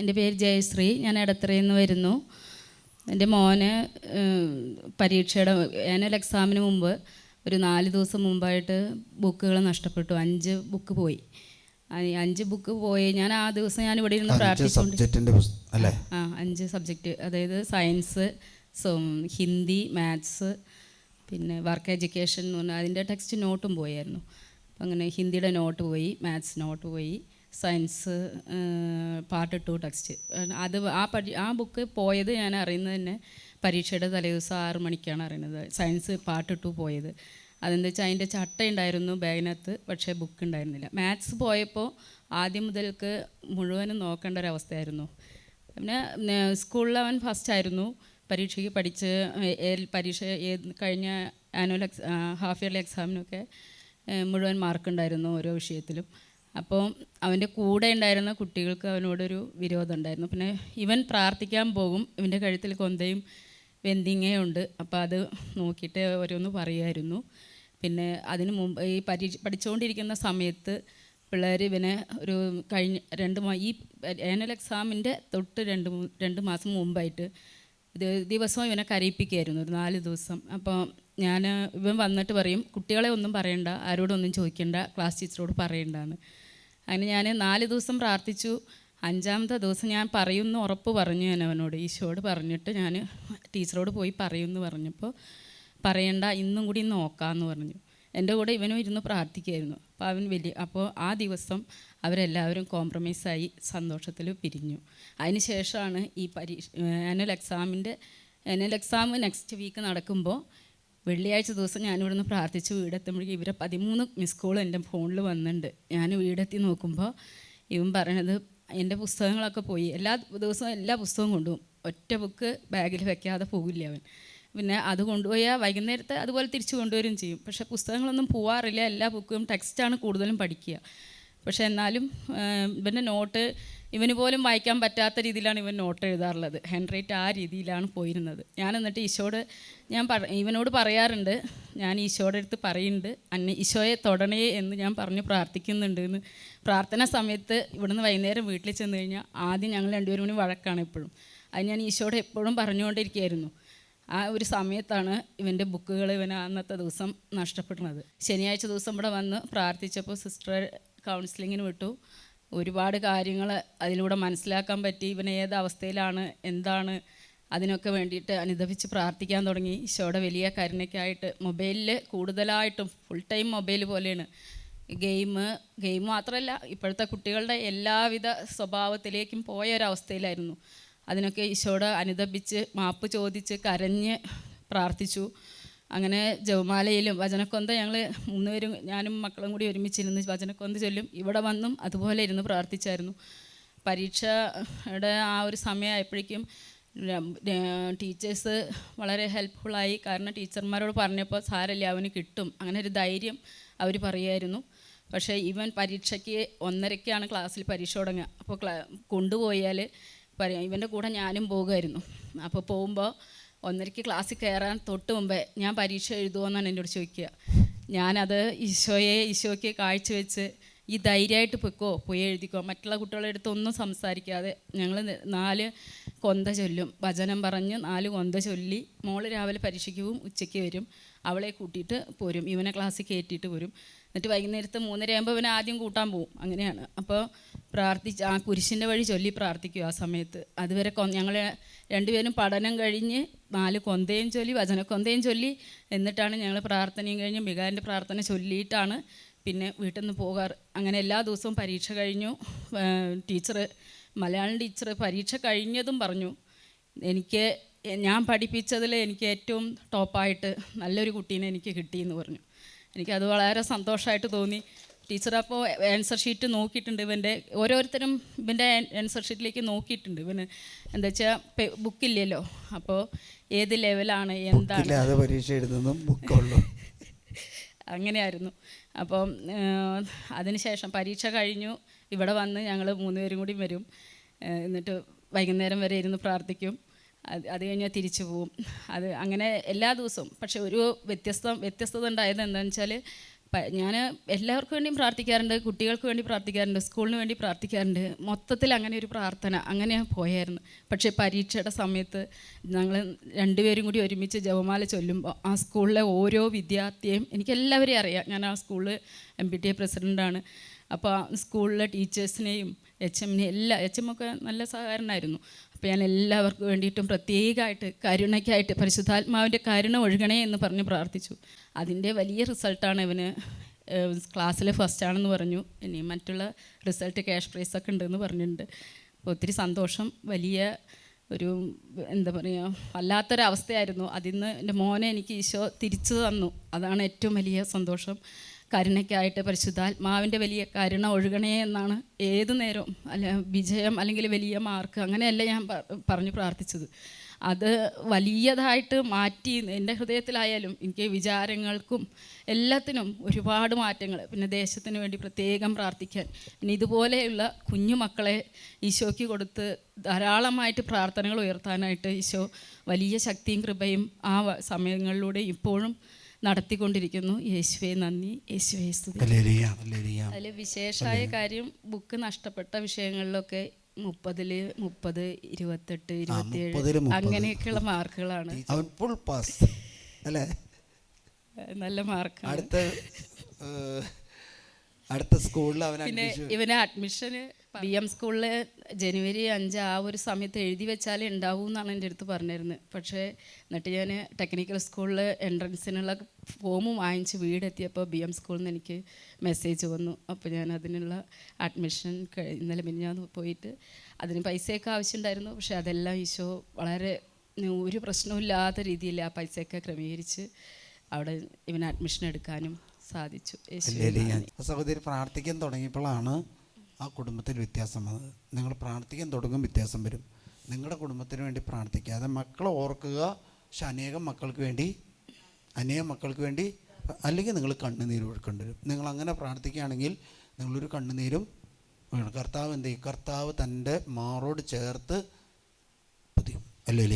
എൻ്റെ പേര് ജയശ്രീ. ഞാൻ എടത്തറയിൽ നിന്ന് വരുന്നു. എൻ്റെ മോന് പരീക്ഷയുടെ ആനുവൽ എക്സാമിന് മുമ്പ് ഒരു 4 ദിവസം മുമ്പായിട്ട് ബുക്കുകൾ നഷ്ടപ്പെട്ടു. 5 ബുക്ക് പോയി. 5 ബുക്ക് പോയി. ഞാൻ ആ ദിവസം ഞാൻ ഇവിടെ ഇരുന്ന് പ്രാർത്ഥിച്ചുകൊണ്ട് 5 സബ്ജക്റ്റ്, അതായത് സയൻസ്, ഹിന്ദി, മാത്സ്, പിന്നെ വർക്ക് എഡ്യൂക്കേഷൻ എന്ന് പറഞ്ഞാൽ അതിൻ്റെ ടെക്സ്റ്റ് നോട്ടും പോയായിരുന്നു. അപ്പം അങ്ങനെ ഹിന്ദിയുടെ നോട്ട് പോയി, മാത്സ് നോട്ട് പോയി, സയൻസ് പാർട്ട് 2 ടെക്സ്റ്റ്. അത് ആ ബുക്ക് പോയത് ഞാൻ അറിയുന്നത് തന്നെ പരീക്ഷയുടെ തലേദിവസം 6 മണിക്കാണ് അറിയുന്നത്. സയൻസ് പാർട്ട് 2 പോയത്. അതെന്താ വെച്ചാൽ അതിൻ്റെ ചട്ട ഉണ്ടായിരുന്നു ബാഗിനകത്ത്, പക്ഷേ ബുക്ക് ഉണ്ടായിരുന്നില്ല. മാത്സ് പോയപ്പോൾ ആദ്യം മുതൽക്ക് മുഴുവനും നോക്കേണ്ട ഒരവസ്ഥയായിരുന്നു. പിന്നെ സ്കൂളിൽ അവൻ ഫസ്റ്റായിരുന്നു. പരീക്ഷയ്ക്ക് പരീക്ഷ കഴിഞ്ഞ ഹാഫ് ഇയർലി എക്സാമിനൊക്കെ മുഴുവൻ മാർക്കുണ്ടായിരുന്നു ഓരോ വിഷയത്തിലും. അപ്പോൾ അവൻ്റെ കൂടെ ഉണ്ടായിരുന്ന കുട്ടികൾക്ക് അവനോടൊരു വിരോധം ഉണ്ടായിരുന്നു. പിന്നെ ഇവൻ പ്രാർത്ഥിക്കാൻ പോകും, ഇവൻ്റെ കഴുത്തിൽ കൊന്തയും വെന്തിങ്ങയും ഉണ്ട്. അപ്പോൾ അത് നോക്കിയിട്ട് ഓരോന്ന് പറയുമായിരുന്നു. പിന്നെ അതിന് മുമ്പ് ഈ പഠിച്ചുകൊണ്ടിരിക്കുന്ന സമയത്ത് പിള്ളേർ ഇവനെ ഒരു ഈ ആനുവൽ എക്സാമിൻ്റെ തൊട്ട് 2 മാസം മുമ്പായിട്ട് ദിവസവും ഇവനെ കരയിപ്പിക്കുകയായിരുന്നു, ഒരു 4 ദിവസം. അപ്പോൾ ഇവൻ വന്നിട്ട് പറയും, കുട്ടികളെ ഒന്നും പറയണ്ട, ആരോടൊന്നും ചോദിക്കണ്ട, ക്ലാസ് ടീച്ചറോട് പറയണ്ടെന്ന്. അങ്ങനെ ഞാൻ 4 ദിവസം പ്രാർത്ഥിച്ചു. 5-ാമത്തെ ദിവസം ഞാൻ പറയുമെന്ന് ഉറപ്പ് പറഞ്ഞു. ഞാൻ അവനോട് ഈശോയോട് പറഞ്ഞിട്ട് ഞാൻ ടീച്ചറോട് പോയി പറയുമെന്ന് പറഞ്ഞപ്പോൾ പറയണ്ട, ഇന്നും കൂടി നോക്കാമെന്ന് പറഞ്ഞു. എൻ്റെ കൂടെ ഇവനും ഇരുന്ന് പ്രാർത്ഥിക്കുകയായിരുന്നു. അപ്പോൾ ആ ദിവസം അവരെല്ലാവരും കോംപ്രമൈസായി സന്തോഷത്തിൽ പിരിഞ്ഞു. അതിന് ശേഷമാണ് ഈ ആനുവൽ എക്സാം നെക്സ്റ്റ് വീക്ക് നടക്കുമ്പോൾ വെള്ളിയാഴ്ച ദിവസം ഞാനിവിടുന്ന് പ്രാർത്ഥിച്ച് വീടെത്തുമ്പോഴേക്കും ഇവരെ 13 മിസ് കോൾ എൻ്റെ ഫോണിൽ വന്നിട്ടുണ്ട്. ഞാൻ വീടെത്തി നോക്കുമ്പോൾ ഇവൻ പറയണത് എൻ്റെ പുസ്തകങ്ങളൊക്കെ പോയി. എല്ലാ ദിവസവും എല്ലാ പുസ്തകവും കൊണ്ടുപോകും, ഒറ്റ ബുക്ക് ബാഗിൽ വെക്കാതെ പോകില്ല അവൻ. പിന്നെ അത് കൊണ്ടുപോയാൽ വൈകുന്നേരത്തെ അതുപോലെ തിരിച്ചു കൊണ്ടുവരും ചെയ്യും. പക്ഷേ പുസ്തകങ്ങളൊന്നും പോവാറില്ല, എല്ലാ ബുക്കും ടെക്സ്റ്റാണ് കൂടുതലും പഠിക്കുക. പക്ഷേ എന്നാലും ഇവൻ്റെ നോട്ട് ഇവന് പോലും വായിക്കാൻ പറ്റാത്ത രീതിയിലാണ് ഇവൻ നോട്ട് എഴുതാറുള്ളത്. ഹാൻഡ് റൈറ്റ് ആ രീതിയിലാണ് പോയിരുന്നത്. ഞാൻ എന്നിട്ട് ഇവനോട് പറയാറുണ്ട്, ഞാൻ ഈശോയുടെ അടുത്ത് പറയുന്നുണ്ട്, ഈശോയെ തൊടണേ എന്ന് ഞാൻ പറഞ്ഞ് പ്രാർത്ഥിക്കുന്നുണ്ട് എന്ന്. പ്രാർത്ഥന സമയത്ത് ഇവിടുന്ന് വൈകുന്നേരം വീട്ടിൽ ചെന്ന് കഴിഞ്ഞാൽ ആദ്യം ഞങ്ങൾ 2 പേരും കൂടി വഴക്കാണ് എപ്പോഴും. അത് ഞാൻ ഈശോയോട് എപ്പോഴും പറഞ്ഞുകൊണ്ടിരിക്കുകയായിരുന്നു. ആ ഒരു സമയത്താണ് ഇവൻ്റെ ബുക്കുകൾ അന്നത്തെ ദിവസം നഷ്ടപ്പെടുന്നത്. ശനിയാഴ്ച ദിവസം ഇവിടെ വന്ന് പ്രാർത്ഥിച്ചപ്പോൾ സിസ്റ്റർ കൗൺസിലിങ്ങിന് വിട്ടു. ഒരുപാട് കാര്യങ്ങൾ അതിലൂടെ മനസ്സിലാക്കാൻ പറ്റി. ഇവൻ ഏത് അവസ്ഥയിലാണ്, എന്താണ്, അതിനൊക്കെ വേണ്ടിയിട്ട് അനുദപിച്ച് പ്രാർത്ഥിക്കാൻ തുടങ്ങി. ഈശോയുടെ വലിയ കരുണയ്ക്കായിട്ട് മൊബൈലിൽ കൂടുതലായിട്ടും ഫുൾ ടൈം മൊബൈൽ പോലെയാണ്. ഗെയിം മാത്രമല്ല, ഇപ്പോഴത്തെ കുട്ടികളുടെ എല്ലാവിധ സ്വഭാവത്തിലേക്കും പോയ ഒരവസ്ഥയിലായിരുന്നു. അതിനൊക്കെ ഈശോയോട് അനുദപിച്ച് മാപ്പ് ചോദിച്ച് കരഞ്ഞ് പ്രാർത്ഥിച്ചു. അങ്ങനെ ജപമാലയിലും വചനക്കൊന്ത ഞങ്ങൾ 3 പേരും ഞാനും മക്കളും കൂടി ഒരുമിച്ചിരുന്ന് വചനക്കൊന്ത ചൊല്ലും. ഇവിടെ വന്നും അതുപോലെ ഇരുന്ന് പ്രാർത്ഥിച്ചായിരുന്നു. പരീക്ഷയുടെ ആ ഒരു സമയമായപ്പോഴേക്കും ടീച്ചേഴ്സ് വളരെ ഹെൽപ്ഫുള്ളായി. കാരണം ടീച്ചർമാരോട് പറഞ്ഞപ്പോൾ സാരമില്ല, അവന് കിട്ടും, അങ്ങനെ ഒരു ധൈര്യം അവർ പറയുമായിരുന്നു. പക്ഷേ ഇവൻ പരീക്ഷയ്ക്ക് 1:30ക്കാണ് ക്ലാസ്സിൽ പരീക്ഷ തുടങ്ങുക. അപ്പോൾ കൊണ്ടുപോയാൽ ഇവൻ്റെ കൂടെ ഞാനും പോകുമായിരുന്നു. അപ്പോൾ പോകുമ്പോൾ 1:30ക്ക് ക്ലാസ്സിൽ കയറാൻ തൊട്ട് മുമ്പേ ഞാൻ പരീക്ഷ എഴുതുമോയെന്നാണ് എന്നോട് ചോദിക്കുക. ഞാനത് ഈശോയ്ക്ക് കാഴ്ചവെച്ച് ഈ ധൈര്യമായിട്ട് പോയി എഴുതിക്കോ, മറ്റുള്ള കുട്ടികളുടെ അടുത്തൊന്നും സംസാരിക്കാതെ ഞങ്ങൾ 4 കൊന്ത ചൊല്ലും. വചനം പറഞ്ഞ് 4 കൊന്ത ചൊല്ലി മോള് രാവിലെ പരീക്ഷയ്ക്ക് പോവും, ഉച്ചയ്ക്ക് വരും, അവളെ കൂട്ടിയിട്ട് പോരും, ഇവനെ ക്ലാസ്സിൽ കയറ്റിയിട്ട് പോരും. എന്നിട്ട് വൈകുന്നേരത്ത് 3:30 ആകുമ്പോൾ ഇവനെ ആദ്യം കൂട്ടാൻ പോവും. അങ്ങനെയാണ്. അപ്പോൾ ആ കുരിശിൻ്റെ വഴി ചൊല്ലി പ്രാർത്ഥിക്കും ആ സമയത്ത്. അതുവരെ ഞങ്ങൾ 2 പേരും പഠനം കഴിഞ്ഞ് 4 കൊന്തയും ചൊല്ലി വചനക്കൊന്തയും ചൊല്ലി എന്നിട്ടാണ് ഞങ്ങൾ പ്രാർത്ഥനയും കഴിഞ്ഞ് മികാൻ്റെ പ്രാർത്ഥന ചൊല്ലിയിട്ടാണ് പിന്നെ വീട്ടിൽ നിന്ന് പോകാറ്. അങ്ങനെ എല്ലാ ദിവസവും പരീക്ഷ കഴിഞ്ഞു. മലയാളം ടീച്ചർ പരീക്ഷ കഴിഞ്ഞതും പറഞ്ഞു, ഞാൻ പഠിപ്പിച്ചതിൽ എനിക്ക് ഏറ്റവും ടോപ്പായിട്ട് നല്ലൊരു കുട്ടീനെ എനിക്ക് കിട്ടിയെന്ന് പറഞ്ഞു. എനിക്കത് വളരെ സന്തോഷമായിട്ട് തോന്നി. ടീച്ചർ അപ്പോൾ ആൻസർ ഷീറ്റ് നോക്കിയിട്ടുണ്ട്. ഓരോരുത്തരും ഇവൻ്റെ ആൻസർ ഷീറ്റിലേക്ക് നോക്കിയിട്ടുണ്ട്. ഇവന് എന്താ വെച്ചാൽ ബുക്കില്ലല്ലോ, അപ്പോൾ ഏത് ലെവലാണ് എന്താണ് പരീക്ഷ എഴുതുന്നതും ബുക്കുള്ളൂ. അങ്ങനെയായിരുന്നു. അപ്പം അതിനുശേഷം പരീക്ഷ കഴിഞ്ഞു. ഇവിടെ വന്ന് ഞങ്ങൾ 3 പേരും കൂടി വരും. എന്നിട്ട് വൈകുന്നേരം വരെ ഇരുന്ന് പ്രാർത്ഥിക്കും. അത് കഴിഞ്ഞാൽ തിരിച്ചു പോവും. അത് അങ്ങനെ എല്ലാ ദിവസവും. പക്ഷെ ഒരു വ്യത്യസ്തത ഉണ്ടായത് എന്താണെന്ന് വെച്ചാൽ, ഞാൻ എല്ലാവർക്കും വേണ്ടിയും പ്രാർത്ഥിക്കാറുണ്ട്, കുട്ടികൾക്ക് വേണ്ടി പ്രാർത്ഥിക്കാറുണ്ട്, സ്കൂളിന് വേണ്ടി പ്രാർത്ഥിക്കാറുണ്ട്. മൊത്തത്തിൽ അങ്ങനെ ഒരു പ്രാർത്ഥന അങ്ങനെ പോയായിരുന്നു. പക്ഷേ പരീക്ഷയുടെ സമയത്ത് ഞങ്ങൾ രണ്ടുപേരും കൂടി ഒരുമിച്ച് ജപമാല ചൊല്ലുമ്പോൾ ആ സ്കൂളിലെ ഓരോ വിദ്യാർത്ഥിയെയും എനിക്കെല്ലാവരെയും അറിയാം. ഞാൻ ആ സ്കൂളിൽ MPTA പ്രസിഡൻ്റാണ്. അപ്പോൾ ആ സ്കൂളിലെ ടീച്ചേഴ്സിനെയും HM ഒക്കെ നല്ല സഹകരണമായിരുന്നു. അപ്പോൾ ഞാൻ എല്ലാവർക്കും വേണ്ടിയിട്ടും പ്രത്യേകമായിട്ട് കരുണയ്ക്കായിട്ട് പരിശുദ്ധാത്മാവിൻ്റെ കരുണ ഒഴുകണേ എന്ന് പറഞ്ഞ് പ്രാർത്ഥിച്ചു. അതിൻ്റെ വലിയ റിസൾട്ടാണ്. ഇവന് ക്ലാസ്സിൽ ഫസ്റ്റാണെന്ന് പറഞ്ഞു. ഇനി മറ്റുള്ള റിസൾട്ട് ക്യാഷ് പ്രൈസൊക്കെ ഉണ്ടെന്ന് പറഞ്ഞിട്ടുണ്ട്. അപ്പോൾ ഒത്തിരി സന്തോഷം. വലിയ ഒരു എന്താ പറയുക, വല്ലാത്തൊരവസ്ഥയായിരുന്നു. അതിന്ന് എൻ്റെ മോനെ എനിക്ക് ഈശോ തിരിച്ചു തന്നു. അതാണ് ഏറ്റവും വലിയ സന്തോഷം. കരുണയ്ക്കായിട്ട് പരിശുദ്ധാത്മാവിൻ്റെ വലിയ കരുണ ഒഴുകണേ എന്നാണ് ഏതു നേരവും. വിജയം അല്ലെങ്കിൽ വലിയ മാർക്ക് അങ്ങനെയല്ല ഞാൻ പറഞ്ഞു പ്രാർത്ഥിച്ചത്. അത് വലിയതായിട്ട് മാറ്റി എൻ്റെ ഹൃദയത്തിലായാലും എനിക്ക് വിചാരങ്ങൾക്കും എല്ലാത്തിനും ഒരുപാട് മാറ്റങ്ങൾ. പിന്നെ ദേശത്തിന് വേണ്ടി പ്രത്യേകം പ്രാർത്ഥിക്കാൻ, ഇനി ഇതുപോലെയുള്ള കുഞ്ഞു മക്കളെ ഈശോയ്ക്ക് കൊടുത്ത് ധാരാളമായിട്ട് പ്രാർത്ഥനകൾ ഉയർത്താനായിട്ട് ഈശോ വലിയ ശക്തിയും കൃപയും ആ സമയങ്ങളിലൂടെ ഇപ്പോഴും നടത്തിക്കൊണ്ടിരിക്കുന്നു. യേശുവേ നന്ദി, യേശുവേ സ്തുതി. അതിൽ വിശേഷമായ കാര്യം, ബുക്ക് നഷ്ടപ്പെട്ട വിഷയങ്ങളിലൊക്കെ 30, 28, 27 അങ്ങനെയൊക്കെയുള്ള മാർക്കുകളാണ്. നല്ല മാർക്കാണ്. അടുത്ത സ്കൂളിൽ പിന്നെ ഇവന് അഡ്മിഷന് BM സ്കൂളിൽ ജനുവരി 5 ആ ഒരു സമയത്ത് എഴുതി വെച്ചാലേ ഉണ്ടാവൂ എന്നാണ് എൻ്റെ അടുത്ത് പറഞ്ഞിരുന്നത്. പക്ഷേ എന്നിട്ട് ഞാൻ ടെക്നിക്കൽ സ്കൂളിൽ എൻട്രൻസിനുള്ള ഫോം വാങ്ങിച്ച് വീടെത്തിയപ്പോൾ BM സ്കൂളിൽ നിന്ന് എനിക്ക് മെസ്സേജ് വന്നു. അപ്പോൾ ഞാൻ അതിനുള്ള അഡ്മിഷൻ ഇന്നലെ മിനിഞ്ഞാന്ന് പോയിട്ട്, അതിന് പൈസയൊക്കെ ആവശ്യമുണ്ടായിരുന്നു. പക്ഷേ അതെല്ലാം ഈശോ വളരെ ഒരു പ്രശ്നമില്ലാത്ത രീതിയിൽ ആ പൈസയൊക്കെ ക്രമീകരിച്ച് അവിടെ ഇവന് അഡ്മിഷൻ എടുക്കാനും സാധിച്ചു. സഹോദരി പ്രാർത്ഥിക്കാൻ തുടങ്ങിയപ്പോഴാണ് ആ കുടുംബത്തിൽ വ്യത്യാസം വന്നത്. നിങ്ങൾ പ്രാർത്ഥിക്കാൻ തുടങ്ങും, വ്യത്യാസം വരും. നിങ്ങളുടെ കുടുംബത്തിന് വേണ്ടി പ്രാർത്ഥിക്കുക. അത് മക്കളെ ഓർക്കുക. പക്ഷെ അനേകം മക്കൾക്ക് വേണ്ടി അല്ലെങ്കിൽ നിങ്ങൾ കണ്ണുനീര് ഒഴുക്കേണ്ടി വരും. നിങ്ങൾ അങ്ങനെ പ്രാർത്ഥിക്കുകയാണെങ്കിൽ നിങ്ങളൊരു കണ്ണുനീരും കർത്താവ് എന്ത് ചെയ്യും? കർത്താവ് തൻ്റെ മാറോട് ചേർത്ത് പതിയും. അല്ലേ?